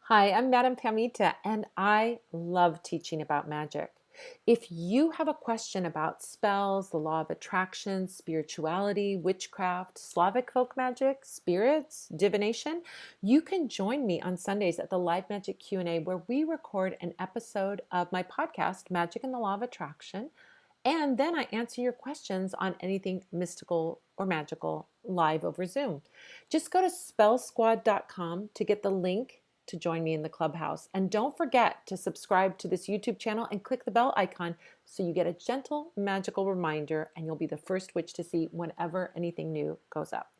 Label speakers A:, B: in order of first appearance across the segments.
A: Hi, I'm Madame Pamita, and I love teaching about magic. If you have a question about spells, the law of attraction, spirituality, witchcraft, Slavic folk magic, spirits, divination, you can join me on Sundays at the Live Magic Q&A where we record an episode of my podcast, Magic and the Law of Attraction, and then I answer your questions on anything mystical or magical live over Zoom. Just go to spellsquad.com to get the link to join me in the clubhouse. And don't forget to subscribe to this YouTube channel and click the bell icon so you get a gentle, magical reminder and you'll be the first witch to see whenever anything new goes up.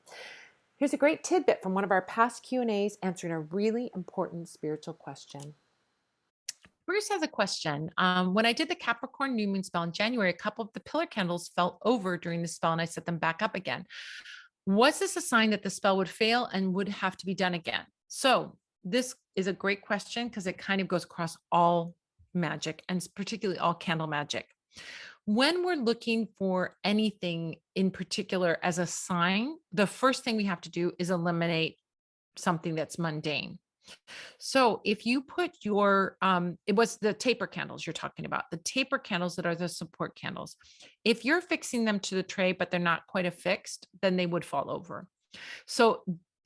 A: Here's a great tidbit from one of our past Q&As answering a really important spiritual question.
B: Bruce has a question. When I did the Capricorn new moon spell in January, a couple of the pillar candles fell over during the spell and I set them back up again. Was this a sign that the spell would fail and would have to be done again? So this is a great question because it kind of goes across all magic and particularly all candle magic. When we're looking for anything in particular as a sign, the first thing we have to do is eliminate something that's mundane. So if you put your, it was the taper candles you're talking about, the taper candles that are the support candles. If you're fixing them to the tray, but they're not quite affixed, then they would fall over. So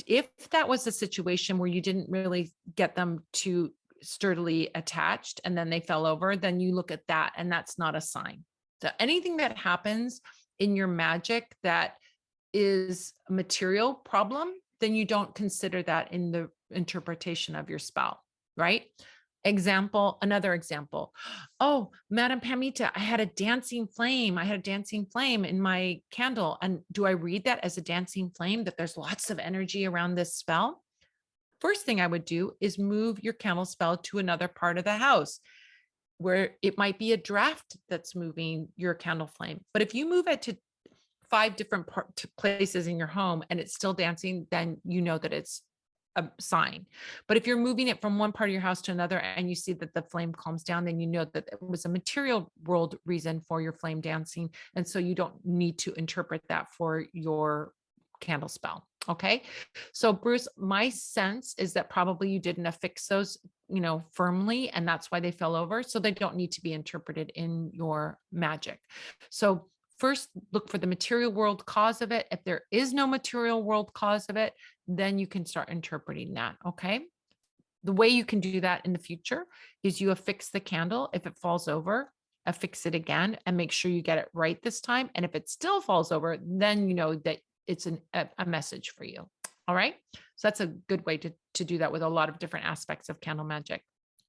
B: if that was a situation where you didn't really get them to sturdily attached and then they fell over, then you look at that and that's not a sign. So anything that happens in your magic that is a material problem, then you don't consider that in the interpretation of your spell, right? Another example. Oh, Madam Pamita, I had a dancing flame. I had a dancing flame in my candle. And do I read that as a dancing flame, that there's lots of energy around this spell? First thing I would do is move your candle spell to another part of the house where it might be a draft that's moving your candle flame. But if you move it to five different places in your home and it's still dancing, then you know that it's a sign. But if you're moving it from one part of your house to another and you see that the flame calms down, then you know that it was a material world reason for your flame dancing. And so you don't need to interpret that for your candle spell. Okay. So Bruce, my sense is that probably you didn't affix those, firmly, and that's why they fell over. So they don't need to be interpreted in your magic. So first look for the material world cause of it. If there is no material world cause of it, then you can start interpreting that. Okay. The way you can do that in the future is you affix the candle. If it falls over, affix it again and make sure you get it right this time. And if it still falls over, then you know that it's a message for you. All right. So that's a good way to do that with a lot of different aspects of candle magic.